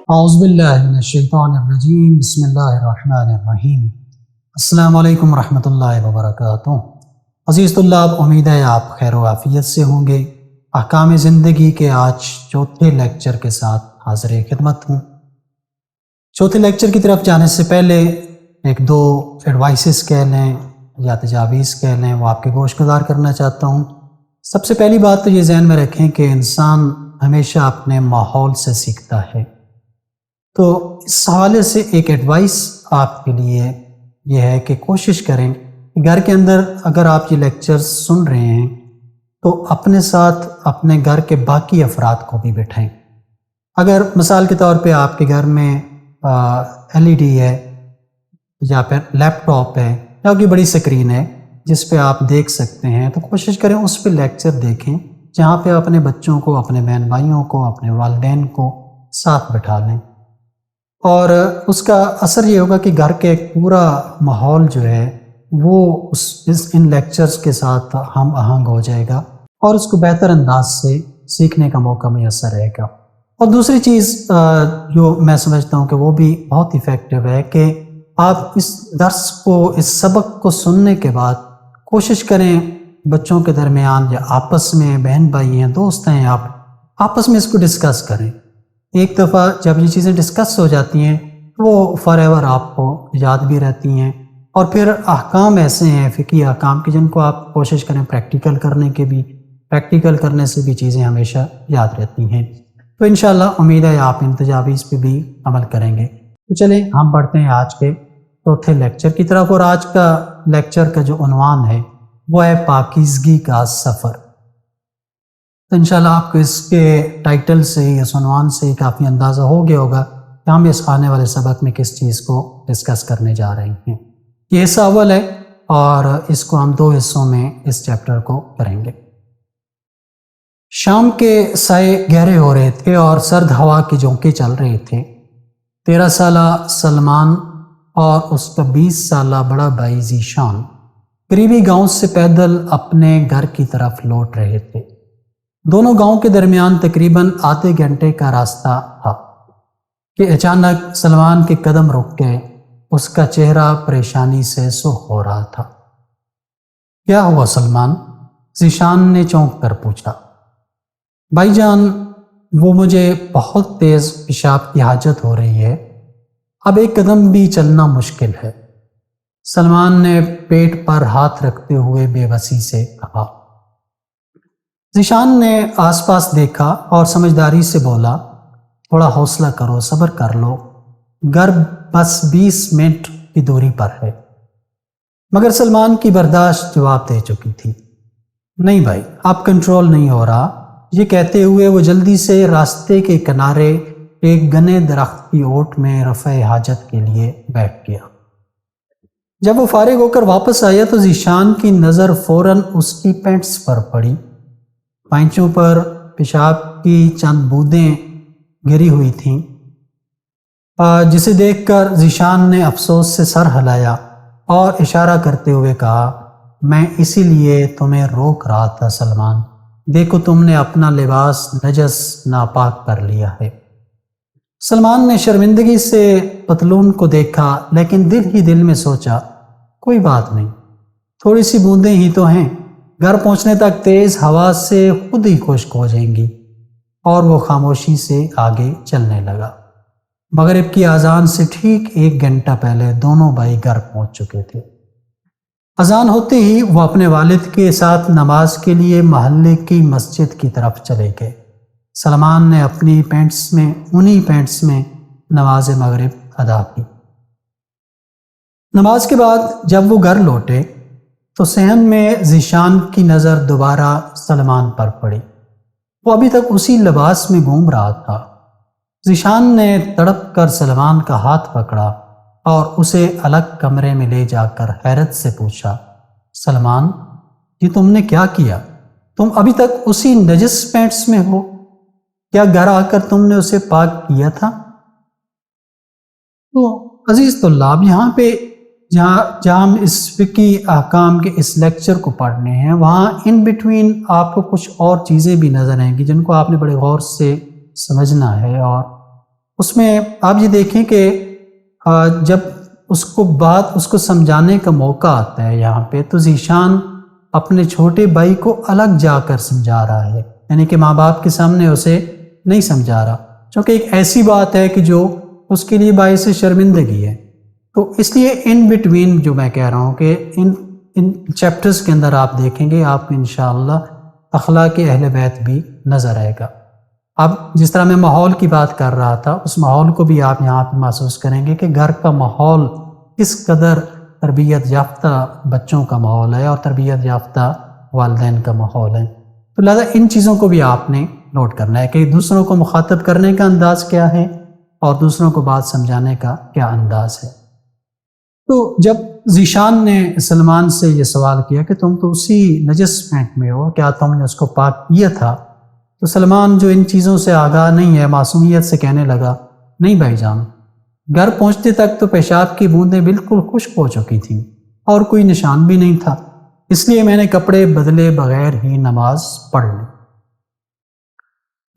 اعوذ باللہ من الشیطان الرجیم بسم اللہ الرحمن الرحیم السلام علیکم ورحمۃ اللہ وبرکاتہ۔ عزیز طلاب، امید ہے آپ خیر و عافیت سے ہوں گے۔ احکام زندگی کے آج چوتھے لیکچر کے ساتھ حاضر خدمت ہوں۔ چوتھے لیکچر کی طرف جانے سے پہلے ایک دو ایڈوائسز کہہ لیں یا تجاویز کہہ لیں، وہ آپ کے گوش گزار کرنا چاہتا ہوں۔ سب سے پہلی بات تو یہ ذہن میں رکھیں کہ انسان ہمیشہ اپنے ماحول سے سیکھتا ہے، تو اس حوالے سے ایک ایڈوائس آپ کے لیے یہ ہے کہ کوشش کریں کہ گھر کے اندر اگر آپ یہ لیکچر سن رہے ہیں تو اپنے ساتھ اپنے گھر کے باقی افراد کو بھی بٹھائیں۔ اگر مثال کے طور پہ آپ کے گھر میں LED ہے یا پھر لیپ ٹاپ ہے یا کوئی بڑی سکرین ہے جس پہ آپ دیکھ سکتے ہیں، تو کوشش کریں اس پہ لیکچر دیکھیں جہاں پہ اپنے بچوں کو، اپنے بہن بھائیوں کو، اپنے والدین کو ساتھ بٹھا لیں، اور اس کا اثر یہ ہوگا کہ گھر کا ایک پورا ماحول جو ہے وہ ان لیکچرز کے ساتھ ہم آہنگ ہو جائے گا اور اس کو بہتر انداز سے سیکھنے کا موقع میسر رہے گا۔ اور دوسری چیز جو میں سمجھتا ہوں کہ وہ بھی بہت ایفیکٹو ہے کہ آپ اس درس کو، اس سبق کو سننے کے بعد کوشش کریں بچوں کے درمیان یا آپس میں، بہن بھائی ہیں، دوست ہیں، آپ آپس میں اس کو ڈسکس کریں۔ ایک دفعہ جب یہ چیزیں ڈسکس ہو جاتی ہیں وہ فار ایور آپ کو یاد بھی رہتی ہیں، اور پھر احکام ایسے ہیں فقہی احکام کی جن کو آپ کوشش کریں پریکٹیکل کرنے سے بھی چیزیں ہمیشہ یاد رہتی ہیں۔ تو انشاءاللہ امید ہے آپ ان تجاویز پہ بھی عمل کریں گے۔ تو چلیں ہم بڑھتے ہیں آج کے چوتھے لیکچر کی طرف، اور آج کا لیکچر کا جو عنوان ہے وہ ہے پاکیزگی کا سفر۔ تو انشاءاللہ آپ کو اس کے ٹائٹل سے، اس عنوان سے کافی اندازہ ہو گیا ہوگا کہ ہم اس آنے والے سبق میں کس چیز کو ڈسکس کرنے جا رہے ہیں۔ یہ حصہ اول ہے اور اس کو ہم دو حصوں میں اس چیپٹر کو کریں گے۔ شام کے سائے گہرے ہو رہے تھے اور سرد ہوا کے جھونکے چل رہے تھے۔ 13 سالہ سلمان اور اس کا 20 سالہ بڑا بھائی ذیشان قریبی گاؤں سے پیدل اپنے گھر کی طرف لوٹ رہے تھے۔ دونوں گاؤں کے درمیان تقریباً آدھے گھنٹے کا راستہ تھا کہ اچانک سلمان کے قدم رک گئے۔ اس کا چہرہ پریشانی سے سرخ ہو رہا تھا۔ کیا ہوا سلمان؟ ذیشان نے چونک کر پوچھا۔ بھائی جان، وہ مجھے بہت تیز پیشاب کی حاجت ہو رہی ہے، اب ایک قدم بھی چلنا مشکل ہے، سلمان نے پیٹ پر ہاتھ رکھتے ہوئے بے بسی سے کہا۔ ذیشان نے آس پاس دیکھا اور سمجھداری سے بولا، تھوڑا حوصلہ کرو، صبر کر لو، گھر بس 20 منٹ کی دوری پر ہے۔ مگر سلمان کی برداشت جواب دے چکی تھی۔ نہیں بھائی، اب کنٹرول نہیں ہو رہا، یہ کہتے ہوئے وہ جلدی سے راستے کے کنارے ایک گھنے درخت کی اوٹ میں رفع حاجت کے لیے بیٹھ گیا۔ جب وہ فارغ ہو کر واپس آیا تو ذیشان کی نظر فوراً اس کی پینٹس پر پڑی۔ پائنچوں پر پیشاب کی چند بوندیں گری ہوئی تھیں، جسے دیکھ کر ذیشان نے افسوس سے سر ہلایا اور اشارہ کرتے ہوئے کہا، میں اسی لیے تمہیں روک رہا تھا سلمان، دیکھو تم نے اپنا لباس نجس ناپاک کر لیا ہے۔ سلمان نے شرمندگی سے پتلون کو دیکھا، لیکن دل ہی دل میں سوچا، کوئی بات نہیں، تھوڑی سی بوندیں ہی تو ہیں، گھر پہنچنے تک تیز ہوا سے خود ہی خشک ہو جائیں گی، اور وہ خاموشی سے آگے چلنے لگا۔ مغرب کی اذان سے ٹھیک 1 گھنٹہ پہلے دونوں بھائی گھر پہنچ چکے تھے۔ اذان ہوتے ہی وہ اپنے والد کے ساتھ نماز کے لیے محلے کی مسجد کی طرف چلے گئے۔ سلمان نے انہی پینٹس میں نماز مغرب ادا کی۔ نماز کے بعد جب وہ گھر لوٹے تو صحن میں ذیشان کی نظر دوبارہ سلمان پر پڑی۔ وہ ابھی تک اسی لباس میں گھوم رہا تھا۔ ذیشان نے تڑپ کر سلمان کا ہاتھ پکڑا اور اسے الگ کمرے میں لے جا کر حیرت سے پوچھا، سلمان، یہ تم نے کیا کیا؟ تم ابھی تک اسی نجس پینٹس میں ہو؟ کیا گھر آ کر تم نے اسے پاک کیا تھا؟ تو عزیز طلاب، یہاں پہ جہاں ہم اس فقہی احکام کے اس لیکچر کو پڑھنے ہیں، وہاں ان بٹوین آپ کو کچھ اور چیزیں بھی نظر آئیں گی جن کو آپ نے بڑے غور سے سمجھنا ہے اور اس میں آپ یہ دیکھیں کہ جب اس کو سمجھانے کا موقع آتا ہے یہاں پہ، تو ذیشان اپنے چھوٹے بھائی کو الگ جا کر سمجھا رہا ہے، یعنی کہ ماں باپ کے سامنے اسے نہیں سمجھا رہا، چونکہ ایک ایسی بات ہے کہ جو اس کے لیے باعث شرمندگی ہے۔ تو اس لیے ان بٹوین جو میں کہہ رہا ہوں کہ ان چیپٹرز کے اندر آپ دیکھیں گے، آپ کو انشاءاللہ اخلاق اہل بیت بھی نظر آئے گا۔ اب جس طرح میں ماحول کی بات کر رہا تھا، اس ماحول کو بھی آپ یہاں پہ محسوس کریں گے کہ گھر کا ماحول کس قدر تربیت یافتہ بچوں کا ماحول ہے اور تربیت یافتہ والدین کا ماحول ہے۔ تو لہٰذا ان چیزوں کو بھی آپ نے نوٹ کرنا ہے کہ دوسروں کو مخاطب کرنے کا انداز کیا ہے اور دوسروں کو بات سمجھانے کا کیا انداز ہے۔ تو جب ذیشان نے سلمان سے یہ سوال کیا کہ تم تو اسی نجس پینٹ میں ہو، کیا تم نے اس کو پاک کیا تھا؟ تو سلمان جو ان چیزوں سے آگاہ نہیں ہے، معصومیت سے کہنے لگا، نہیں بھائی جان، گھر پہنچتے تک تو پیشاب کی بوندیں بالکل خشک ہو چکی تھیں اور کوئی نشان بھی نہیں تھا، اس لیے میں نے کپڑے بدلے بغیر ہی نماز پڑھ لی۔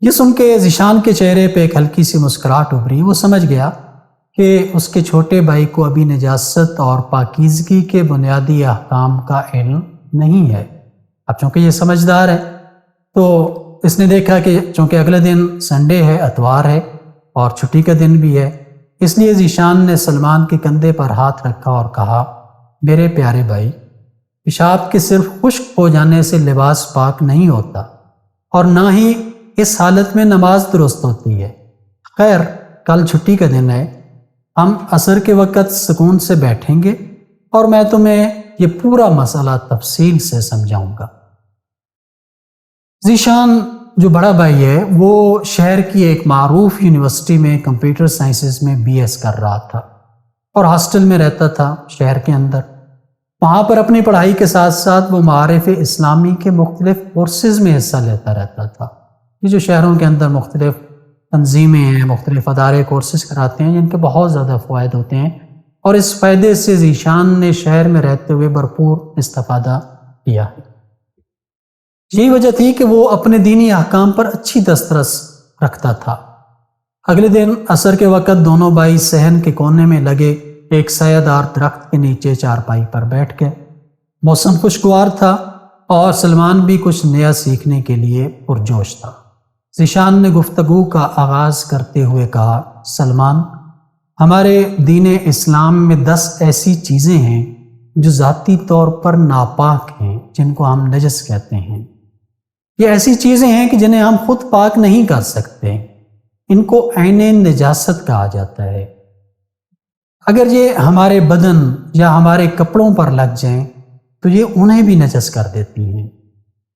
یہ سن کے ذیشان کے چہرے پہ ایک ہلکی سی مسکراہٹ ابھری۔ وہ سمجھ گیا کہ اس کے چھوٹے بھائی کو ابھی نجاست اور پاکیزگی کے بنیادی احکام کا علم نہیں ہے۔ اب چونکہ یہ سمجھدار ہے تو اس نے دیکھا کہ چونکہ اگلے دن سنڈے ہے، اتوار ہے اور چھٹی کا دن بھی ہے، اس لیے ذیشان نے سلمان کے کندھے پر ہاتھ رکھا اور کہا، میرے پیارے بھائی، پیشاب کے صرف خشک ہو جانے سے لباس پاک نہیں ہوتا اور نہ ہی اس حالت میں نماز درست ہوتی ہے۔ خیر، کل چھٹی کا دن ہے، ہم عصر کے وقت سکون سے بیٹھیں گے اور میں تمہیں یہ پورا مسئلہ تفصیل سے سمجھاؤں گا۔ ذیشان جو بڑا بھائی ہے وہ شہر کی ایک معروف یونیورسٹی میں کمپیوٹر سائنسز میں BS کر رہا تھا اور ہاسٹل میں رہتا تھا شہر کے اندر۔ وہاں پر اپنی پڑھائی کے ساتھ ساتھ وہ معارف اسلامی کے مختلف کورسز میں حصہ لیتا رہتا تھا۔ یہ جو شہروں کے اندر مختلف تنظیمیں ہیں، مختلف ادارے کورسز کراتے ہیں، جن کے بہت زیادہ فوائد ہوتے ہیں، اور اس فائدے سے ذیشان نے شہر میں رہتے ہوئے بھرپور استفادہ کیا ہے۔ یہی وجہ تھی کہ وہ اپنے دینی احکام پر اچھی دسترس رکھتا تھا۔ اگلے دن عصر کے وقت دونوں بھائی صحن کے کونے میں لگے ایک سایہ دار درخت کے نیچے چارپائی پر بیٹھ گئے۔ موسم خوشگوار تھا اور سلمان بھی کچھ نیا سیکھنے کے لیے پرجوش تھا۔ ذیشان نے گفتگو کا آغاز کرتے ہوئے کہا، سلمان، ہمارے دین اسلام میں 10 ایسی چیزیں ہیں جو ذاتی طور پر ناپاک ہیں، جن کو ہم نجس کہتے ہیں۔ یہ ایسی چیزیں ہیں کہ جنہیں ہم خود پاک نہیں کر سکتے، ان کو عین نجاست کہا جاتا ہے۔ اگر یہ ہمارے بدن یا ہمارے کپڑوں پر لگ جائیں تو یہ انہیں بھی نجس کر دیتی ہیں۔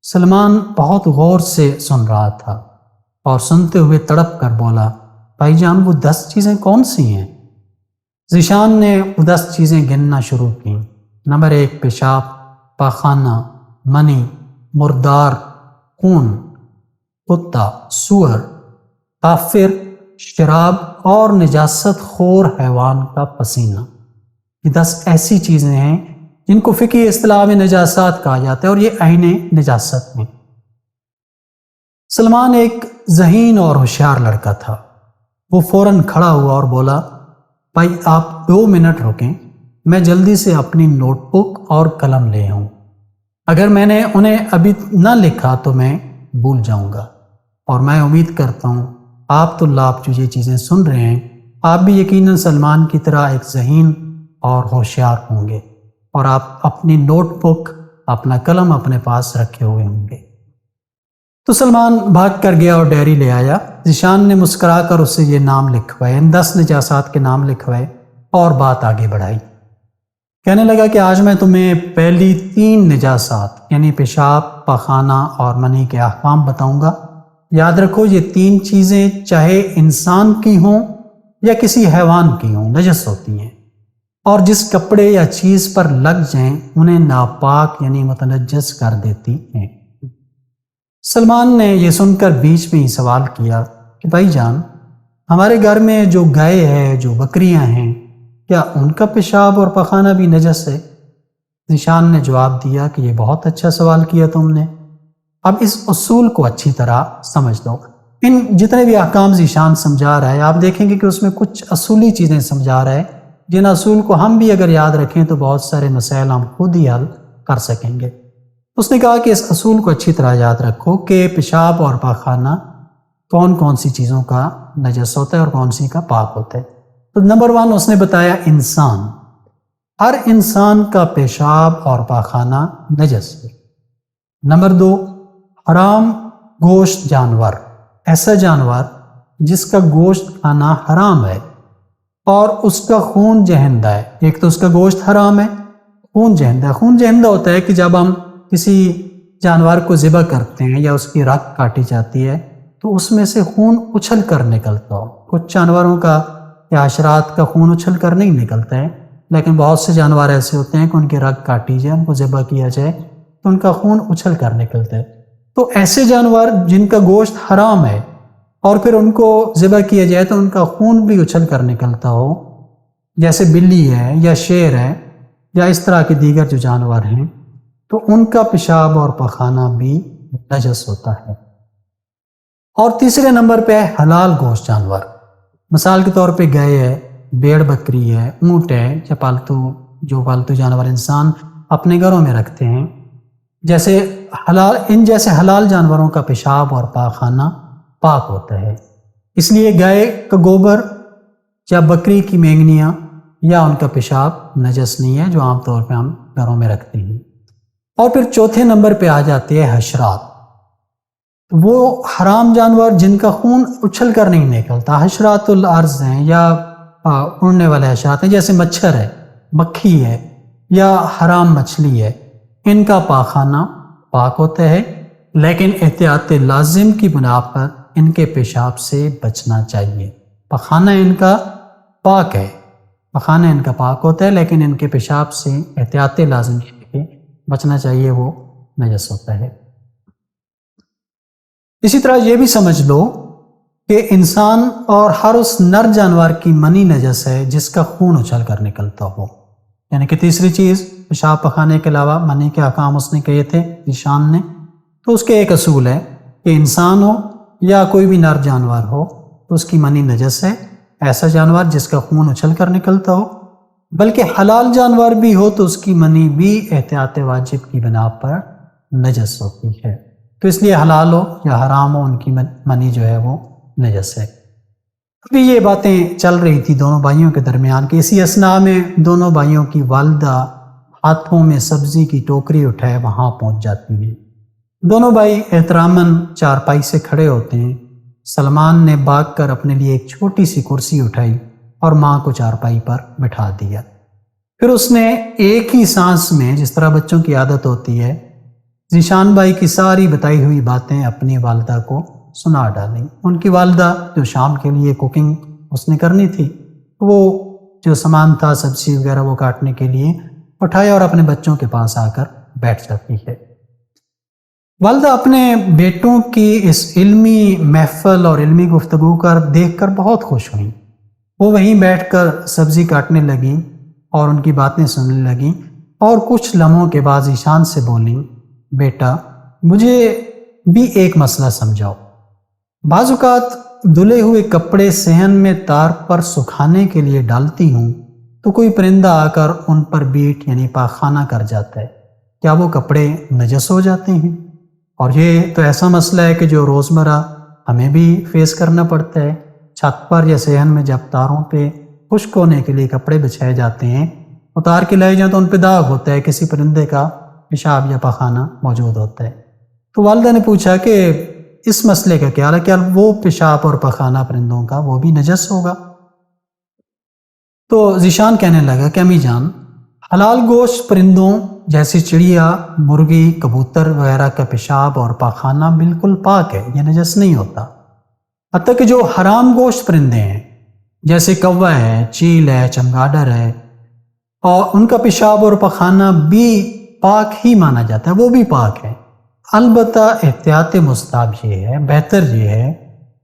سلمان بہت غور سے سن رہا تھا اور سنتے ہوئے تڑپ کر بولا، بھائی جان، وہ 10 چیزیں کون سی ہیں؟ ذیشان نے وہ 10 چیزیں گننا شروع کی۔ نمبر 1، پیشاب، پاخانہ، منی، مردار، خون، کتا، سور، کافر، شراب اور نجاست خور حیوان کا پسینہ۔ یہ 10 ایسی چیزیں ہیں جن کو فقہی اصطلاح میں نجاسات کہا جاتا ہے اور یہ عین نجاست ہیں۔ سلمان ایک ذہین اور ہوشیار لڑکا تھا۔ وہ فوراً کھڑا ہوا اور بولا، بھائی آپ 2 منٹ رکیں، میں جلدی سے اپنی نوٹ بک اور قلم لے آؤں۔ اگر میں نے انہیں ابھی نہ لکھا تو میں بھول جاؤں گا، اور میں امید کرتا ہوں آپ طلاب جو یہ چیزیں سن رہے ہیں، آپ بھی یقیناً سلمان کی طرح ایک ذہین اور ہوشیار ہوں گے، اور آپ اپنی نوٹ بک، اپنا قلم اپنے پاس رکھے ہوئے ہوں گے۔ تو سلمان بھاگ کر گیا اور ڈائری لے آیا۔ ذیشان نے مسکرا کر اس سے یہ نام لکھوائے، ان 10 نجاسات کے نام لکھوائے اور بات آگے بڑھائی۔ کہنے لگا کہ آج میں تمہیں پہلی 3 نجاسات یعنی پیشاب، پاخانہ اور منی کے احکام بتاؤں گا۔ یاد رکھو، یہ 3 چیزیں چاہے انسان کی ہوں یا کسی حیوان کی ہوں، نجس ہوتی ہیں، اور جس کپڑے یا چیز پر لگ جائیں انہیں ناپاک یعنی متنجس کر دیتی ہیں۔ سلمان نے یہ سن کر بیچ میں ہی سوال کیا کہ بھائی جان، ہمارے گھر میں جو گائے ہے، جو بکریاں ہیں، کیا ان کا پیشاب اور پخانہ بھی نجس ہے؟ ذیشان نے جواب دیا کہ یہ بہت اچھا سوال کیا تم نے۔ اب اس اصول کو اچھی طرح سمجھ لو۔ ان جتنے بھی احکام ذیشان سمجھا رہا ہے آپ دیکھیں گے کہ اس میں کچھ اصولی چیزیں سمجھا رہا ہے جن اصول کو ہم بھی اگر یاد رکھیں تو بہت سارے مسائل ہم خود ہی حل کر سکیں گے۔ اس نے کہا کہ اس اصول کو اچھی طرح یاد رکھو کہ پیشاب اور پاخانہ کون کون سی چیزوں کا نجس ہوتا ہے اور کون سی کا پاک ہوتا ہے۔ تو نمبر 1 اس نے بتایا انسان، ہر انسان کا پیشاب اور پاخانہ نجس ہے۔ نمبر 2 حرام گوشت جانور، ایسا جانور جس کا گوشت کھانا حرام ہے اور اس کا خون جہندہ ہے۔ ایک تو اس کا گوشت حرام ہے، خون جہندہ ہے۔ خون جہندہ ہوتا ہے کہ جب ہم کسی جانور کو ذبح کرتے ہیں یا اس کی رگ کاٹی جاتی ہے تو اس میں سے خون اچھل کر نکلتا ہو۔ کچھ جانوروں کا یا حشرات کا خون اچھل کر نہیں نکلتا ہے، لیکن بہت سے جانور ایسے ہوتے ہیں کہ ان کی رگ کاٹی جائے، ان کو ذبح کیا جائے تو ان کا خون اچھل کر نکلتا ہے۔ تو ایسے جانور جن کا گوشت حرام ہے اور پھر ان کو ذبح کیا جائے تو ان کا خون بھی اچھل کر نکلتا ہو، جیسے بلی ہے یا شیر ہے یا اس طرح کے دیگر جو جانور ہیں، تو ان کا پیشاب اور پاخانہ بھی نجس ہوتا ہے۔ اور تیسرے نمبر پہ ہے حلال گوشت جانور، مثال کے طور پہ گائے ہے، بھیڑ بکری ہے، اونٹ ہے یا پالتو جانور انسان اپنے گھروں میں رکھتے ہیں، ان جیسے حلال جانوروں کا پیشاب اور پاخانہ پاک ہوتا ہے۔ اس لیے گائے کا گوبر یا بکری کی مینگنیاں یا ان کا پیشاب نجس نہیں ہے جو عام طور پہ ہم گھروں میں رکھتے ہیں۔ اور پھر چوتھے نمبر پہ آ جاتے ہیں حشرات، وہ حرام جانور جن کا خون اچھل کر نہیں نکلتا، حشرات الارض ہیں یا اڑنے والے حشرات ہیں، جیسے مچھر ہے، مکھی ہے یا حرام مچھلی ہے، ان کا پاخانہ پاک ہوتا ہے، لیکن احتیاط لازم کی بنا پر ان کے پیشاب سے بچنا چاہیے۔ پاخانہ ان کا پاک ہے، پاخانہ ان کا پاک ہوتا ہے، لیکن ان کے پیشاب سے احتیاط لازم کے بچنا چاہیے، وہ نجس ہوتا ہے۔ اسی طرح یہ بھی سمجھ لو کہ انسان اور ہر اس نر جانور کی منی نجس ہے جس کا خون اچھل کر نکلتا ہو، یعنی کہ تیسری چیز پیشاب پخانے کے علاوہ منی کے احکام اس نے کہے تھے ذیشان نے، تو اس کے ایک اصول ہے کہ انسان ہو یا کوئی بھی نر جانور ہو تو اس کی منی نجس ہے، ایسا جانور جس کا خون اچھل کر نکلتا ہو، بلکہ حلال جانور بھی ہو تو اس کی منی بھی احتیاط واجب کی بنا پر نجس ہوتی ہے۔ تو اس لیے حلال ہو یا حرام ہو ان کی منی جو ہے وہ نجس ہے۔ ابھی یہ باتیں چل رہی تھی دونوں بھائیوں کے درمیان کہ اسی اثناء میں دونوں بھائیوں کی والدہ ہاتھوں میں سبزی کی ٹوکری اٹھائے وہاں پہنچ جاتی ہیں۔ دونوں بھائی احتراماً چارپائی سے کھڑے ہوتے ہیں۔ سلمان نے بھاگ کر اپنے لیے ایک چھوٹی سی کرسی اٹھائی اور ماں کو چارپائی پر بٹھا دیا۔ پھر اس نے ایک ہی سانس میں، جس طرح بچوں کی عادت ہوتی ہے، ذیشان بھائی کی ساری بتائی ہوئی باتیں اپنی والدہ کو سنا ڈالیں۔ ان کی والدہ جو شام کے لیے کوکنگ اس نے کرنی تھی، وہ جو سامان تھا سبزی وغیرہ وہ کاٹنے کے لیے اٹھایا اور اپنے بچوں کے پاس آ کر بیٹھ جاتی ہے۔ والدہ اپنے بیٹوں کی اس علمی محفل اور علمی گفتگو کر دیکھ کر بہت خوش ہوئیں۔ وہ وہیں بیٹھ کر سبزی کاٹنے لگیں اور ان کی باتیں سننے لگیں، اور کچھ لمحوں کے بعد ذیشان سے بولیں، بیٹا مجھے بھی ایک مسئلہ سمجھاؤ۔ بعض اوقات دھلے ہوئے کپڑے صحن میں تار پر سکھانے کے لیے ڈالتی ہوں تو کوئی پرندہ آ کر ان پر بیٹ یعنی پاخانہ کر جاتا ہے، کیا وہ کپڑے نجس ہو جاتے ہیں؟ اور یہ تو ایسا مسئلہ ہے کہ جو روزمرہ ہمیں بھی فیس کرنا پڑتا ہے۔ چھت پر یا صحن میں جب تاروں پہ خشک ہونے کے لیے کپڑے بچھائے جاتے ہیں، اتار کے لائے جائیں تو ان پہ داغ ہوتا ہے، کسی پرندے کا پیشاب یا پاخانہ موجود ہوتا ہے۔ تو والدہ نے پوچھا کہ اس مسئلے کا کیا ہے، کیا وہ پیشاب اور پاخانہ پرندوں کا وہ بھی نجس ہوگا؟ تو ذیشان کہنے لگا کہ امی جان، حلال گوشت پرندوں جیسے چڑیا، مرغی، کبوتر وغیرہ کا پیشاب اور پاخانہ بالکل پاک ہے، یہ نجس نہیں ہوتا۔ حتیٰ کہ جو حرام گوشت پرندے ہیں جیسے کوا ہے، چیل ہے، چمگادڑ ہے، اور ان کا پیشاب اور پاخانہ بھی پاک ہی مانا جاتا ہے، وہ بھی پاک ہے۔ البتہ احتیاط مستحب یہ ہے، بہتر یہ ہے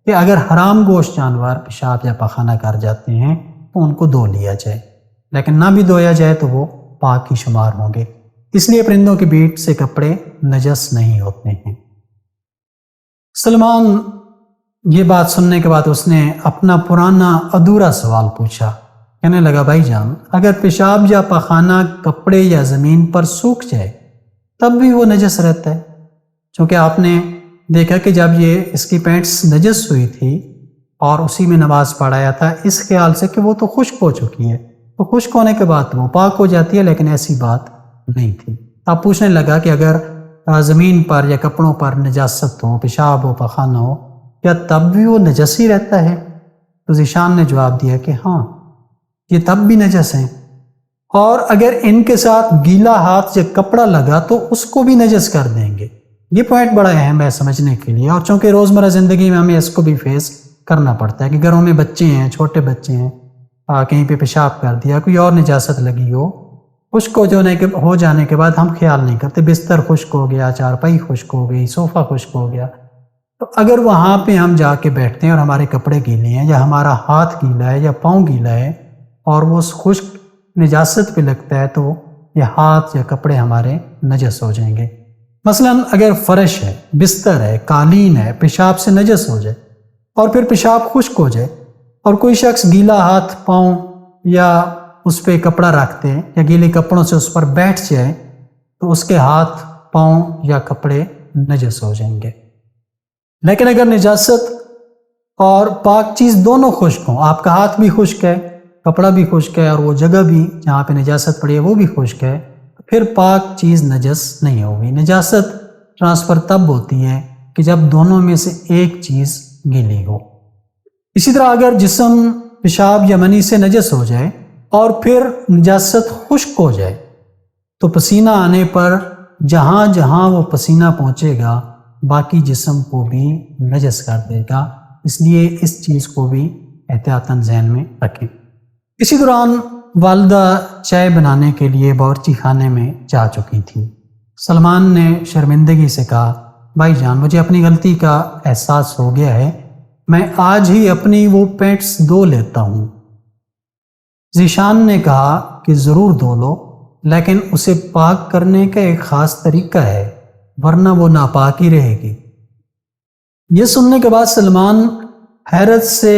کہ اگر حرام گوشت جانور پیشاب یا پاخانہ کر جاتے ہیں تو ان کو دھو لیا جائے، لیکن نہ بھی دھویا جائے تو وہ پاک ہی شمار ہوں گے۔ اس لیے پرندوں کے بیٹ سے کپڑے نجس نہیں ہوتے ہیں۔ سلمان یہ بات سننے کے بعد اس نے اپنا پرانا ادھورا سوال پوچھا، کہنے لگا بھائی جان اگر پیشاب یا پخانہ کپڑے یا زمین پر سوکھ جائے تب بھی وہ نجس رہتا ہے؟ چونکہ آپ نے دیکھا کہ جب یہ اس کی پینٹس نجس ہوئی تھی اور اسی میں نماز پڑھایا تھا اس خیال سے کہ وہ تو خشک ہو چکی ہے، تو خشک ہونے کے بعد وہ پاک ہو جاتی ہے، لیکن ایسی بات نہیں تھی۔ آپ پوچھنے لگا کہ اگر زمین پر یا کپڑوں پر نجاست ہو، پیشاب ہو، پخانہ ہو، کیا تب بھی وہ نجس ہی رہتا ہے؟ تو ذیشان نے جواب دیا کہ ہاں یہ تب بھی نجس ہیں، اور اگر ان کے ساتھ گیلا ہاتھ یا کپڑا لگا تو اس کو بھی نجس کر دیں گے۔ یہ پوائنٹ بڑا اہم ہے سمجھنے کے لیے، اور چونکہ روزمرہ زندگی میں ہمیں اس کو بھی فیس کرنا پڑتا ہے کہ گھروں میں بچے ہیں، چھوٹے بچے ہیں، کہیں پہ پیشاب کر دیا، کوئی اور نجاست لگی ہو، خشک ہو جانے کے بعد ہم خیال نہیں کرتے، بستر خشک ہو گیا، چارپائی خشک ہو گئی، صوفہ خشک ہو گیا، تو اگر وہاں پہ ہم جا کے بیٹھتے ہیں اور ہمارے کپڑے گیلے ہیں یا ہمارا ہاتھ گیلا ہے یا پاؤں گیلا ہے اور وہ خشک نجاست پہ لگتا ہے تو یہ ہاتھ یا کپڑے ہمارے نجس ہو جائیں گے۔ مثلا اگر فرش ہے، بستر ہے، قالین ہے، پیشاب سے نجس ہو جائے اور پھر پیشاب خشک ہو جائے اور کوئی شخص گیلا ہاتھ پاؤں یا اس پہ کپڑا رکھتے ہیں یا گیلے کپڑوں سے اس پر بیٹھ جائے تو اس کے ہاتھ پاؤں یا کپڑے نجس ہو جائیں گے۔ لیکن اگر نجاست اور پاک چیز دونوں خشک ہوں، آپ کا ہاتھ بھی خشک ہے، کپڑا بھی خشک ہے، اور وہ جگہ بھی جہاں پہ نجاست پڑی ہے وہ بھی خشک ہے، پھر پاک چیز نجس نہیں ہوگی۔ نجاست ٹرانسفر تب ہوتی ہے کہ جب دونوں میں سے ایک چیز گیلی ہو۔ اسی طرح اگر جسم پیشاب یا منی سے نجس ہو جائے اور پھر نجاست خشک ہو جائے تو پسینہ آنے پر جہاں جہاں وہ پسینہ پہنچے گا باقی جسم کو بھی نجس کر دے گا، اس لیے اس چیز کو بھی احتیاطاً ذہن میں رکھیں۔ اسی دوران والدہ چائے بنانے کے لیے باورچی خانے میں جا چکی تھی۔ سلمان نے شرمندگی سے کہا بھائی جان مجھے اپنی غلطی کا احساس ہو گیا ہے، میں آج ہی اپنی وہ پینٹس دھو لیتا ہوں۔ ذیشان نے کہا کہ ضرور دھو لو، لیکن اسے پاک کرنے کا ایک خاص طریقہ ہے ورنہ وہ ناپاک ہی رہے گی۔ یہ سننے کے بعد سلمان حیرت سے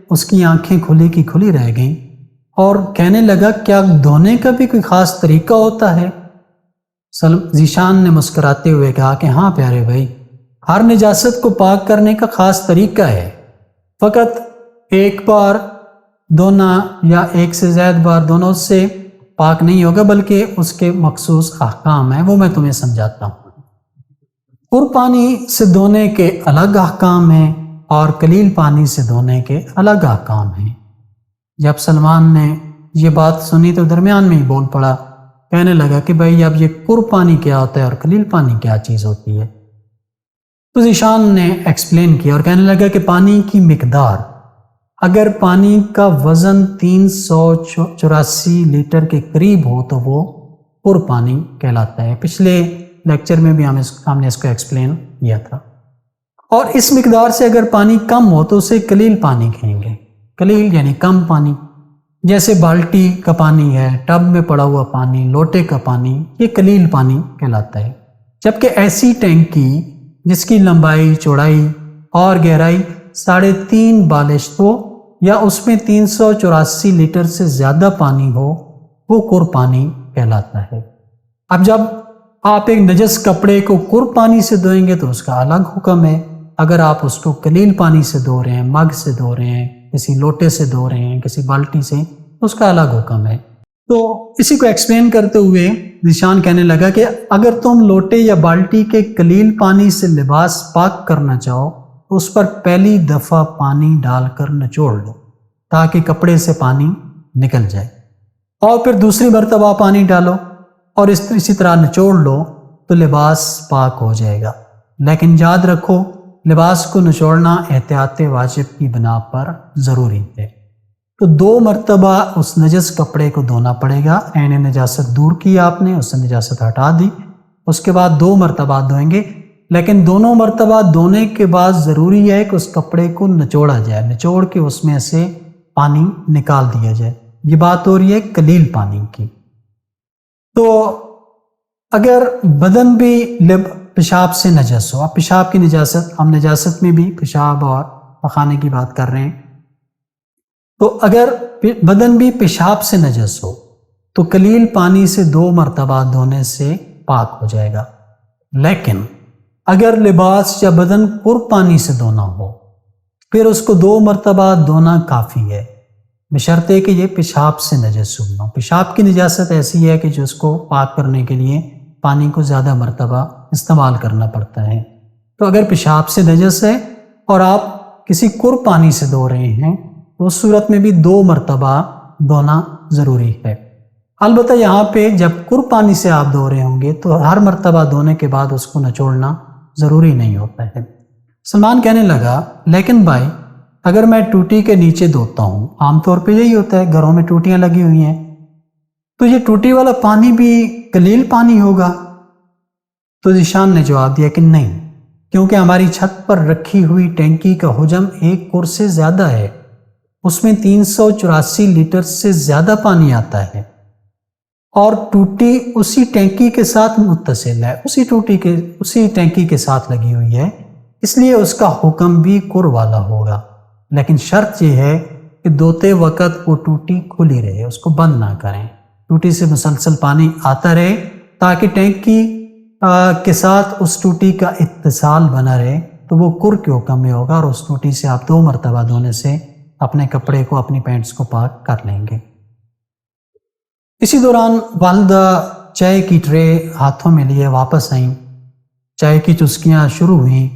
اس کی آنکھیں کھلی کی کھلی رہ گئیں اور کہنے لگا کیا دھونے کا بھی کوئی خاص طریقہ ہوتا ہے؟ ذیشان نے مسکراتے ہوئے کہا کہ ہاں پیارے بھائی، ہر نجاست کو پاک کرنے کا خاص طریقہ ہے، فقط ایک بار دھونا یا ایک سے زائد بار دونوں سے پاک نہیں ہوگا، بلکہ اس کے مخصوص احکام ہیں، وہ میں تمہیں سمجھاتا ہوں۔ پر پانی سے دھونے کے الگ احکام ہیں اور قلیل پانی سے دھونے کے الگ احکام ہیں۔ جب سلمان نے یہ بات سنی تو درمیان میں ہی بول پڑا، کہنے لگا کہ بھائی اب یہ پر پانی کیا ہوتا ہے اور قلیل پانی کیا چیز ہوتی ہے؟ تو ذیشان نے ایکسپلین کیا اور کہنے لگا کہ پانی کی مقدار، اگر پانی کا وزن 384 لیٹر کے قریب ہو تو وہ پر پانی کہلاتا ہے۔ پچھلے لیکچر میں بھی ہم نے اس کو ایکسپلین کیا تھا۔ اور اس مقدار سے اگر پانی کم ہو تو اسے قلیل پانی کہیں گے۔ قلیل یعنی کم پانی، جیسے بالٹی کا پانی ہے، ٹب میں پڑا ہوا پانی، لوٹے کا پانی، یہ قلیل پانی کہلاتا ہے۔ جبکہ ایسی ٹینکی جس کی لمبائی، چوڑائی اور گہرائی 3.5 بالشت ہو یا اس میں 384 لیٹر سے زیادہ پانی ہو وہ پر پانی کہلاتا ہے۔ اب جب آپ ایک نجس کپڑے کو پر پانی سے دھوئیں گے تو اس کا الگ حکم ہے، اگر آپ اس کو قلیل پانی سے دھو رہے ہیں، مگ سے دھو رہے ہیں، کسی لوٹے سے دھو رہے ہیں، کسی بالٹی سے، تو اس کا الگ حکم ہے۔ تو اسی کو ایکسپلین کرتے ہوئے ذیشان کہنے لگا کہ اگر تم لوٹے یا بالٹی کے قلیل پانی سے لباس پاک کرنا چاہو تو اس پر پہلی دفعہ پانی ڈال کر نچوڑ لو تاکہ کپڑے سے پانی نکل جائے، اور پھر دوسری مرتبہ پانی ڈالو اور اسی طرح نچوڑ لو تو لباس پاک ہو جائے گا۔ لیکن یاد رکھو لباس کو نچوڑنا احتیاط واجب کی بنا پر ضروری ہے، تو 2 مرتبہ اس نجس کپڑے کو دھونا پڑے گا۔ عین نجاست دور کی آپ نے، اس سے نجاست ہٹا دی، اس کے بعد 2 مرتبہ دھوئیں گے، لیکن دونوں مرتبہ دھونے کے بعد ضروری ہے کہ اس کپڑے کو نچوڑا جائے، نچوڑ کے اس میں سے پانی نکال دیا جائے۔ یہ بات ہو رہی ہے قلیل پانی کی۔ تو اگر بدن بھی پیشاب سے نجس ہو، اب پیشاب کی نجاست، ہم نجاست میں بھی پیشاب اور پخانے کی بات کر رہے ہیں، تو اگر بدن بھی پیشاب سے نجس ہو تو قلیل پانی سے 2 مرتبہ دھونے سے پاک ہو جائے گا، لیکن اگر لباس یا بدن پر پانی سے دھونا ہو پھر اس کو 2 مرتبہ دھونا کافی ہے، بشرطے کہ یہ پیشاب سے نجس ہو۔ پیشاب کی نجاست ایسی ہے کہ جو اس کو پاک کرنے کے لیے پانی کو زیادہ مرتبہ استعمال کرنا پڑتا ہے۔ تو اگر پیشاب سے نجس ہے اور آپ کسی کر پانی سے دھو رہے ہیں تو اس صورت میں بھی 2 مرتبہ دھونا ضروری ہے۔ البتہ یہاں پہ جب کر پانی سے آپ دھو رہے ہوں گے تو ہر مرتبہ دھونے کے بعد اس کو نچوڑنا ضروری نہیں ہوتا ہے۔ سلمان کہنے لگا لیکن بھائی اگر میں ٹوٹی کے نیچے دھوتا ہوں، عام طور پہ یہی ہوتا ہے، گھروں میں ٹوٹیاں لگی ہوئی ہیں، تو یہ ٹوٹی والا پانی بھی قلیل پانی ہوگا؟ تو ذیشان نے جواب دیا کہ نہیں، کیونکہ ہماری چھت پر رکھی ہوئی ٹینکی کا حجم 1 کر سے زیادہ ہے، اس میں 384 لیٹر سے زیادہ پانی آتا ہے، اور ٹوٹی اسی ٹینکی کے ساتھ متصل ہے، اسی ٹینکی کے ساتھ لگی ہوئی ہے، اس لیے اس کا حکم بھی کر والا ہوگا، لیکن شرط یہ ہے کہ دھوتے وقت وہ ٹوٹی کھلی رہے، اس کو بند نہ کریں، ٹوٹی سے مسلسل پانی آتا رہے تاکہ ٹینکی کے ساتھ اس ٹوٹی کا اتصال بنا رہے، تو وہ کر کے حکم میں ہوگا، اور اس ٹوٹی سے آپ 2 مرتبہ دھونے سے اپنے کپڑے کو، اپنی پینٹس کو پاک کر لیں گے۔ اسی دوران والدہ چائے کی ٹرے ہاتھوں میں لیے واپس آئیں، چائے کی چسکیاں شروع ہوئیں،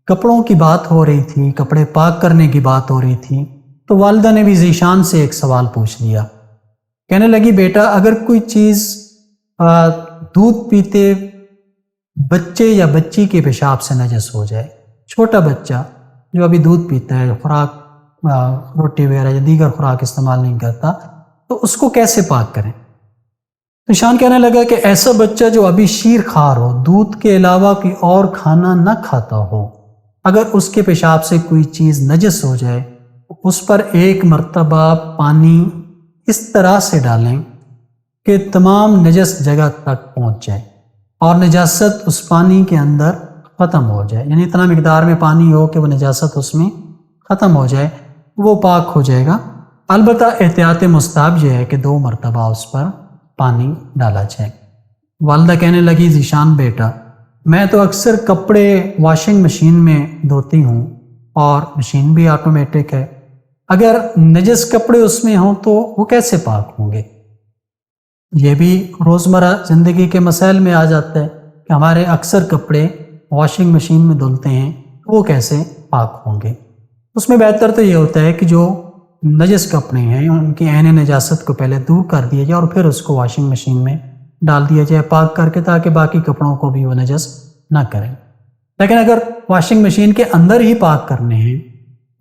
کپڑوں کی بات ہو رہی تھی، کپڑے پاک کرنے کی بات ہو رہی تھی، تو والدہ نے بھی ذیشان سے ایک سوال پوچھ لیا، کہنے لگی بیٹا اگر کوئی چیز دودھ پیتے بچے یا بچی کے پیشاب سے نجس ہو جائے، چھوٹا بچہ جو ابھی دودھ پیتا ہے، خوراک روٹی وغیرہ یا دیگر خوراک استعمال نہیں کرتا، تو اس کو کیسے پاک کریں؟ ذیشان کہنے لگا کہ ایسا بچہ جو ابھی شیر خوار ہو، دودھ کے علاوہ کوئی اور کھانا نہ کھاتا ہو، اگر اس کے پیشاب سے کوئی چیز نجس ہو جائے اس پر 1 مرتبہ پانی اس طرح سے ڈالیں کہ تمام نجس جگہ تک پہنچ جائے اور نجاست اس پانی کے اندر ختم ہو جائے، یعنی اتنا مقدار میں پانی ہو کہ وہ نجاست اس میں ختم ہو جائے، وہ پاک ہو جائے گا۔ البتہ احتیاط مستحب یہ ہے کہ 2 مرتبہ اس پر پانی ڈالا جائے۔ والدہ کہنے لگی ذیشان بیٹا میں تو اکثر کپڑے واشنگ مشین میں دھوتی ہوں اور مشین بھی آٹومیٹک ہے، اگر نجس کپڑے اس میں ہوں تو وہ کیسے پاک ہوں گے؟ یہ بھی روزمرہ زندگی کے مسائل میں آ جاتا ہے کہ ہمارے اکثر کپڑے واشنگ مشین میں دھلتے ہیں، وہ کیسے پاک ہوں گے؟ اس میں بہتر تو یہ ہوتا ہے کہ جو نجس کپڑے ہیں ان کی عین نجاست کو پہلے دور کر دیا جائے اور پھر اس کو واشنگ مشین میں ڈال دیا جائے پاک کر کے، تاکہ باقی کپڑوں کو بھی وہ نجس نہ کریں۔ لیکن اگر واشنگ مشین کے اندر ہی پاک کرنے ہیں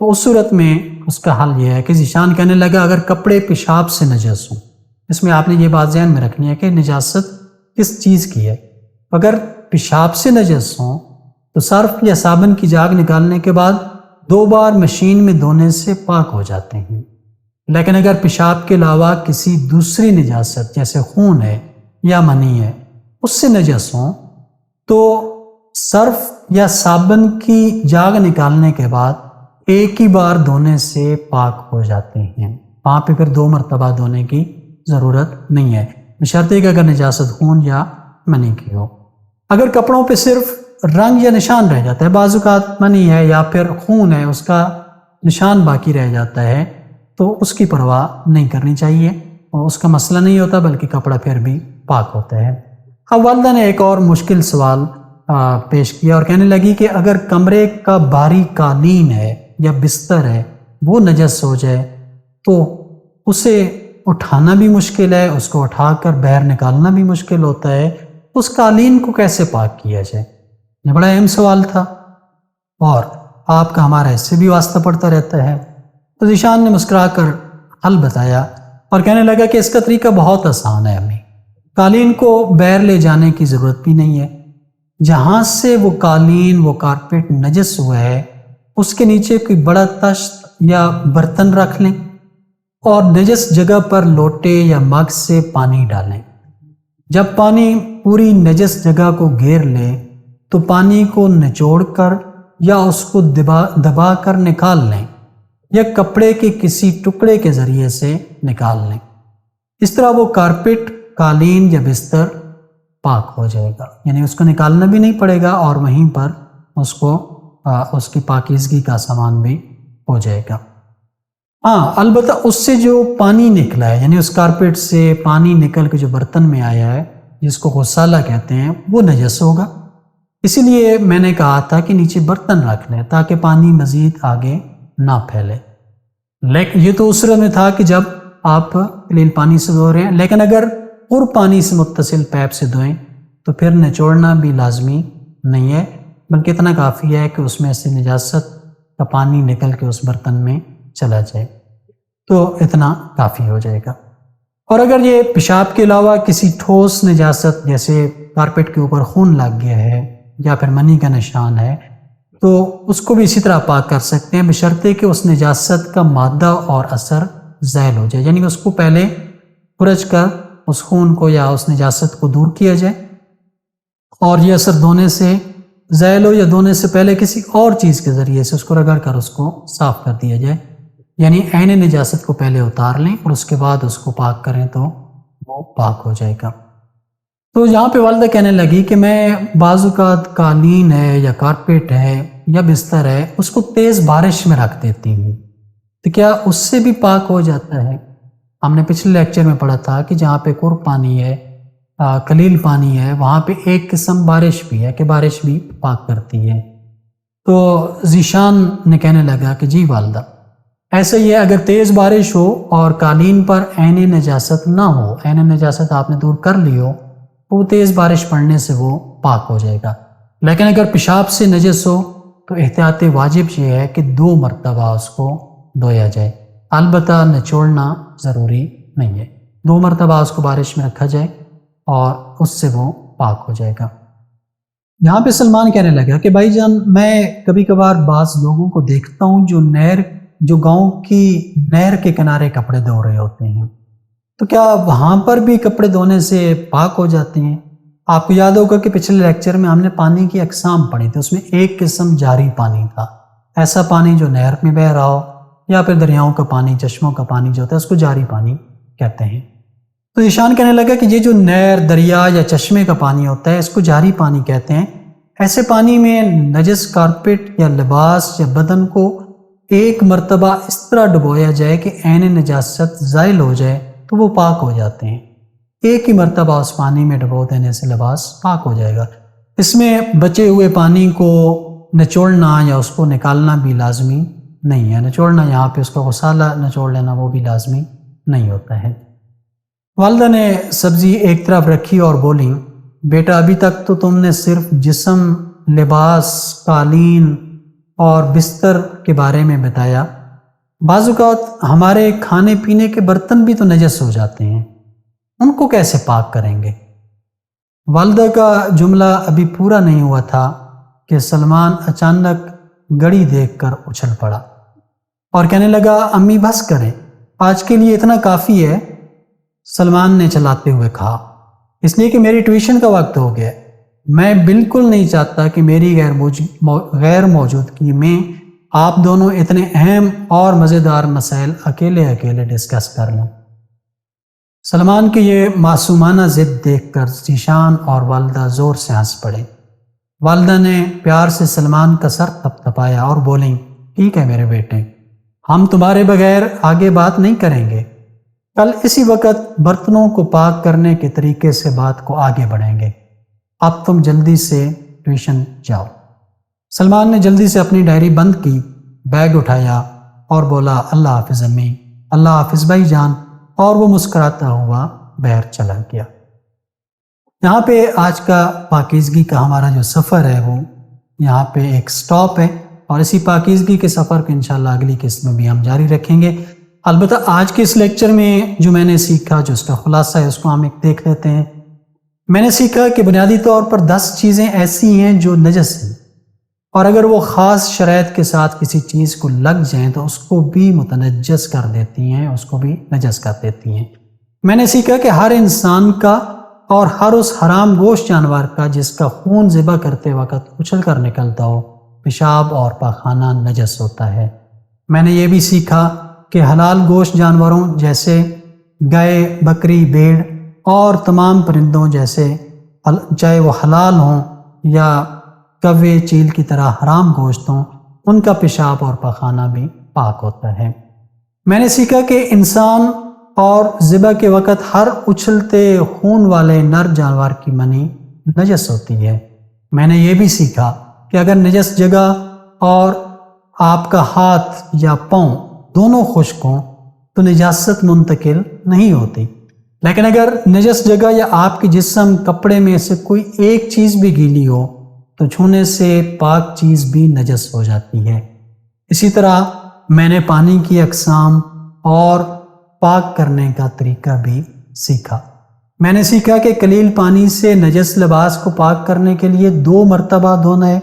تو اس صورت میں اس کا حل یہ ہے کہ ذیشان کہنے لگا اگر کپڑے پیشاب سے نجس ہوں، اس میں آپ نے یہ بات ذہن میں رکھنی ہے کہ نجاست کس چیز کی ہے، اگر پیشاب سے نجس ہوں تو صرف یا صابن کی جاگ نکالنے کے بعد 2 بار مشین میں دھونے سے پاک ہو جاتے ہیں، لیکن اگر پیشاب کے علاوہ کسی دوسری نجاست جیسے خون ہے یا منی ہے اس سے نجس ہوں تو صرف یا صابن کی جاگ نکالنے کے بعد ایک ہی بار دھونے سے پاک ہو جاتے ہیں، وہاں پہ پھر 2 مرتبہ دھونے کی ضرورت نہیں ہے، بشرطے کہ اگر نجاست خون یا منی کی ہو۔ اگر کپڑوں پہ صرف رنگ یا نشان رہ جاتا ہے، بعض اوقات منی ہے یا پھر خون ہے اس کا نشان باقی رہ جاتا ہے، تو اس کی پرواہ نہیں کرنی چاہیے، اور اس کا مسئلہ نہیں ہوتا بلکہ کپڑا پھر بھی پاک ہوتا ہے۔ اب والدہ نے ایک اور مشکل سوال پیش کیا اور کہنے لگی کہ اگر کمرے کا بھاری قالین ہے یا بستر ہے وہ نجس ہو جائے تو اسے اٹھانا بھی مشکل ہے، اس کو اٹھا کر باہر نکالنا بھی مشکل ہوتا ہے، اس قالین کو کیسے پاک کیا جائے؟ یہ بڑا اہم سوال تھا اور آپ کا ہمارا اس سے بھی واسطہ پڑتا رہتا ہے۔ تو ذیشان نے مسکرا کر حل بتایا اور کہنے لگا کہ اس کا طریقہ بہت آسان ہے، ہمیں قالین کو باہر لے جانے کی ضرورت بھی نہیں ہے، جہاں سے وہ قالین وہ کارپیٹ نجس ہوا ہے اس کے نیچے کوئی بڑا تشت یا برتن رکھ لیں اور نجس جگہ پر لوٹے یا مگ سے پانی ڈالیں، جب پانی پوری نجس جگہ کو گھیر لے تو پانی کو نچوڑ کر یا اس کو دبا کر نکال لیں یا کپڑے کے کسی ٹکڑے کے ذریعے سے نکال لیں۔ اس طرح وہ کارپیٹ، قالین یا بستر پاک ہو جائے گا، یعنی اس کو نکالنا بھی نہیں پڑے گا اور وہیں پر اس کی پاکیزگی کا سامان بھی ہو جائے گا۔ ہاں البتہ اس سے جو پانی نکلا ہے، یعنی اس کارپیٹ سے پانی نکل کے جو برتن میں آیا ہے جس کو غسالہ کہتے ہیں، وہ نجس ہوگا۔ اسی لیے میں نے کہا تھا کہ نیچے برتن رکھ لیں تاکہ پانی مزید آگے نہ پھیلے۔ لیکن یہ تو اس صورت میں تھا کہ جب آپ کلیل پانی سے دھو رہے ہیں، لیکن اگر پانی سے متصل پیپ سے دھوئیں تو پھر نچوڑنا بھی لازمی نہیں ہے، بلکہ اتنا کافی ہے کہ اس میں سے نجاست کا پانی نکل کے اس برتن میں چلا جائے، تو اتنا کافی ہو جائے گا۔ اور اگر یہ پیشاب کے علاوہ کسی ٹھوس نجاست جیسے کارپیٹ کے اوپر خون لگ گیا ہے یا پھر منی کا نشان ہے تو اس کو بھی اسی طرح پاک کر سکتے ہیں، بشرطے کہ اس نجاست کا مادہ اور اثر زائل ہو جائے، یعنی اس کو پہلے کھرچ کر اس خون کو یا اس نجاست کو دور کیا جائے اور یہ اثر دھونے سے زائل ہو، یا دھونے سے پہلے کسی اور چیز کے ذریعے سے اس کو رگڑ کر اس کو صاف کر دیا جائے، یعنی عین نجاست کو پہلے اتار لیں اور اس کے بعد اس کو پاک کریں تو وہ پاک ہو جائے گا۔ تو یہاں پہ والدہ کہنے لگی کہ میں بعض اوقات قالین ہے یا کارپیٹ ہے یا بستر ہے اس کو تیز بارش میں رکھ دیتی ہوں، تو کیا اس سے بھی پاک ہو جاتا ہے؟ ہم نے پچھلے لیکچر میں پڑھا تھا کہ جہاں پہ قرب پانی ہے، قلیل پانی ہے، وہاں پہ ایک قسم بارش بھی ہے کہ بارش بھی پاک کرتی ہے۔ تو ذیشان نے کہنے لگا کہ جی والدہ ایسا ہی ہے، اگر تیز بارش ہو اور قالین پر عین نجاست نہ ہو، عین نجاست آپ نے دور کر لی ہو، تو وہ تیز بارش پڑنے سے وہ پاک ہو جائے گا۔ لیکن اگر پیشاب سے نجس ہو تو احتیاط واجب یہ ہے کہ 2 مرتبہ اس کو دھویا جائے، البتہ نچوڑنا ضروری نہیں ہے، 2 مرتبہ اس کو بارش میں رکھا جائے اور اس سے وہ پاک ہو جائے گا۔ یہاں پہ سلمان کہنے لگا کہ بھائی جان میں کبھی کبھار بعض لوگوں کو دیکھتا ہوں جو گاؤں کی نہر کے کنارے کپڑے دھو رہے ہوتے ہیں، تو کیا وہاں پر بھی کپڑے دھونے سے پاک ہو جاتے ہیں؟ آپ کو یاد ہوگا کہ پچھلے لیکچر میں ہم نے پانی کی اقسام پڑھی تھی، اس میں ایک قسم جاری پانی تھا، ایسا پانی جو نہر میں بہہ رہا ہو یا پھر دریاؤں کا پانی، چشموں کا پانی جو ہوتا ہے اس کو جاری پانی کہتے ہیں۔ تو ایشان کہنے لگا کہ یہ جو نہر، دریا یا چشمے کا پانی ہوتا ہے اس کو جاری پانی کہتے ہیں۔ ایسے پانی میں نجس کارپیٹ یا لباس یا بدن کو ایک مرتبہ اس طرح ڈبویا جائے کہ عین نجاست زائل ہو جائے تو وہ پاک ہو جاتے ہیں۔ ایک ہی مرتبہ اس پانی میں ڈبو دینے سے لباس پاک ہو جائے گا۔ اس میں بچے ہوئے پانی کو نچوڑنا یا اس کو نکالنا بھی لازمی نہیں ہے، نچوڑنا یہاں پہ اس کا غسالہ نچوڑ لینا وہ بھی لازمی نہیں ہوتا ہے۔ والدہ نے سبزی ایک طرف رکھی اور بولی بیٹا ابھی تک تو تم نے صرف جسم، لباس، قالین اور بستر کے بارے میں بتایا، بعض اوقات ہمارے کھانے پینے کے برتن بھی تو نجس ہو جاتے ہیں، ان کو کیسے پاک کریں گے؟ والدہ کا جملہ ابھی پورا نہیں ہوا تھا کہ سلمان اچانک گھڑی دیکھ کر اچھل پڑا اور کہنے لگا امی بس کریں، آج کے لیے اتنا کافی ہے۔ سلمان نے چلاتے ہوئے کہا اس لیے کہ میری ٹیوشن کا وقت ہو گیا، میں بالکل نہیں چاہتا کہ میری غیر موجودگی میں آپ دونوں اتنے اہم اور مزیدار مسائل اکیلے ڈسکس کر لیں۔ سلمان کی یہ معصومانہ ضد دیکھ کر ذیشان اور والدہ زور سے ہنس پڑے۔ والدہ نے پیار سے سلمان کا سر تھپتھپایا اور بولیں ٹھیک ہے میرے بیٹے، ہم تمہارے بغیر آگے بات نہیں کریں گے، کل اسی وقت برتنوں کو پاک کرنے کے طریقے سے بات کو آگے بڑھیں گے، اب تم جلدی سے ٹیوشن جاؤ۔ سلمان نے جلدی سے اپنی ڈائری بند کی، بیگ اٹھایا اور بولا اللہ حافظ امی، اللہ حافظ بھائی جان، اور وہ مسکراتا ہوا باہر چلا گیا۔ یہاں پہ آج کا پاکیزگی کا ہمارا جو سفر ہے وہ یہاں پہ ایک سٹاپ ہے، اور اسی پاکیزگی کے سفر کو انشاءاللہ اگلی قسط میں بھی ہم جاری رکھیں گے۔ البتہ آج کے اس لیکچر میں جو میں نے سیکھا، جو اس کا خلاصہ ہے، اس کو ہم ایک دیکھ لیتے ہیں۔ میں نے سیکھا کہ بنیادی طور پر 10 چیزیں ایسی ہیں جو نجس ہیں، اور اگر وہ خاص شرائط کے ساتھ کسی چیز کو لگ جائیں تو اس کو بھی متنجس کر دیتی ہیں، اس کو بھی نجس کر دیتی ہیں۔ میں نے سیکھا کہ ہر انسان کا اور ہر اس حرام گوشت جانور کا جس کا خون ذبح کرتے وقت اچھل کر نکلتا ہو، پیشاب اور پاخانہ نجس ہوتا ہے۔ میں نے یہ بھی سیکھا کہ حلال گوشت جانوروں جیسے گائے، بکری، بھیڑ اور تمام پرندوں جیسے چاہے وہ حلال ہوں یا کوے، چیل کی طرح حرام گوشت ہوں، ان کا پیشاب اور پاخانہ بھی پاک ہوتا ہے۔ میں نے سیکھا کہ انسان اور ذبح کے وقت ہر اچھلتے خون والے نر جانور کی منی نجس ہوتی ہے۔ میں نے یہ بھی سیکھا کہ اگر نجس جگہ اور آپ کا ہاتھ یا پاؤں دونوں خشک ہوں تو نجاست منتقل نہیں ہوتی، لیکن اگر نجس جگہ یا آپ کے جسم، کپڑے میں سے کوئی ایک چیز بھی گیلی ہو تو چھونے سے پاک چیز بھی نجس ہو جاتی ہے۔ اسی طرح میں نے پانی کی اقسام اور پاک کرنے کا طریقہ بھی سیکھا۔ میں نے سیکھا کہ قلیل پانی سے نجس لباس کو پاک کرنے کے لیے 2 مرتبہ دھونا ہے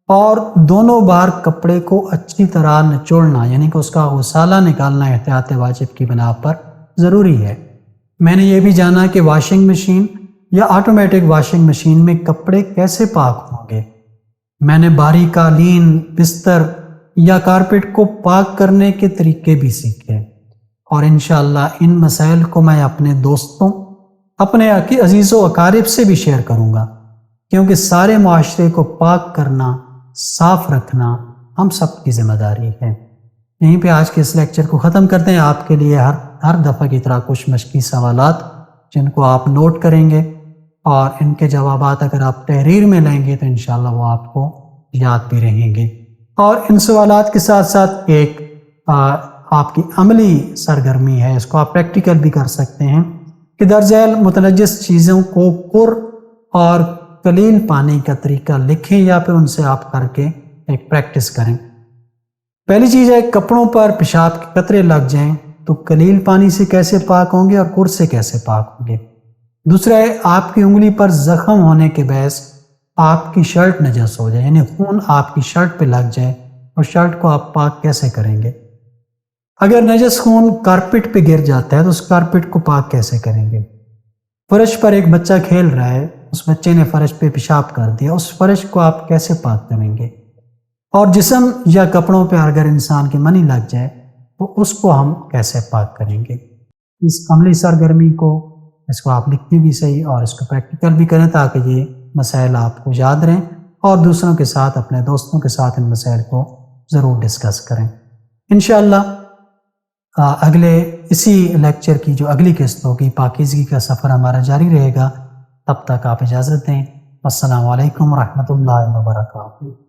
اور دونوں بار کپڑے کو اچھی طرح نچوڑنا، یعنی کہ اس کا غسالہ نکالنا احتیاط واجب کی بنا پر ضروری ہے۔ میں نے یہ بھی جانا کہ واشنگ مشین یا آٹومیٹک واشنگ مشین میں کپڑے کیسے پاک ہوں گے۔ میں نے باری قالین، بستر یا کارپیٹ کو پاک کرنے کے طریقے بھی سیکھے، اور انشاءاللہ ان مسائل کو میں اپنے دوستوں، اپنے عزیز و اقارب سے بھی شیئر کروں گا، کیونکہ سارے معاشرے کو پاک کرنا، صاف رکھنا ہم سب کی ذمہ داری ہے۔ یہیں پہ آج کے اس لیکچر کو ختم کرتے ہیں۔ آپ کے لیے ہر دفعہ کی طرح کچھ مشقی سوالات جن کو آپ نوٹ کریں گے، اور ان کے جوابات اگر آپ تحریر میں لیں گے تو انشاءاللہ وہ آپ کو یاد بھی رہیں گے۔ اور ان سوالات کے ساتھ ساتھ ایک آپ کی عملی سرگرمی ہے، اس کو آپ پریکٹیکل بھی کر سکتے ہیں کہ درج ذیل متنجس چیزوں کو پر اور قلیل پانی کا طریقہ لکھیں یا پھر ان سے آپ کر کے ایک پریکٹس کریں۔ پہلی چیز ہے، کپڑوں پر پیشاب کے قطرے لگ جائیں تو قلیل پانی سے کیسے پاک ہوں گے اور پر سے کیسے پاک ہوں گے۔ دوسرا ہے، آپ کی انگلی پر زخم ہونے کے باعث آپ کی شرٹ نجس ہو جائے، یعنی خون آپ کی شرٹ پہ لگ جائے، اور شرٹ کو آپ پاک کیسے کریں گے۔ اگر نجس خون کارپیٹ پہ گر جاتا ہے تو اس کارپیٹ کو پاک کیسے کریں گے۔ فرش پر ایک بچہ کھیل رہا ہے، اس بچے نے فرش پہ پیشاب کر دیا، اس فرش کو آپ کیسے پاک کریں گے۔ اور جسم یا کپڑوں پہ اگر انسان کی منی لگ جائے تو اس کو ہم کیسے پاک کریں گے۔ اس عملی سرگرمی کو، اس کو آپ لکھیں بھی صحیح اور اس کو پریکٹیکل بھی کریں تاکہ یہ مسائل آپ کو یاد رہیں، اور دوسروں کے ساتھ، اپنے دوستوں کے ساتھ ان مسائل کو ضرور ڈسکس کریں۔ انشاءاللہ اگلے اسی لیکچر کی جو اگلی قسط ہوگی، پاکیزگی کا سفر ہمارا جاری رہے گا۔ تب تک آپ اجازت دیں۔ السلام علیکم ورحمۃ اللہ وبرکاتہ۔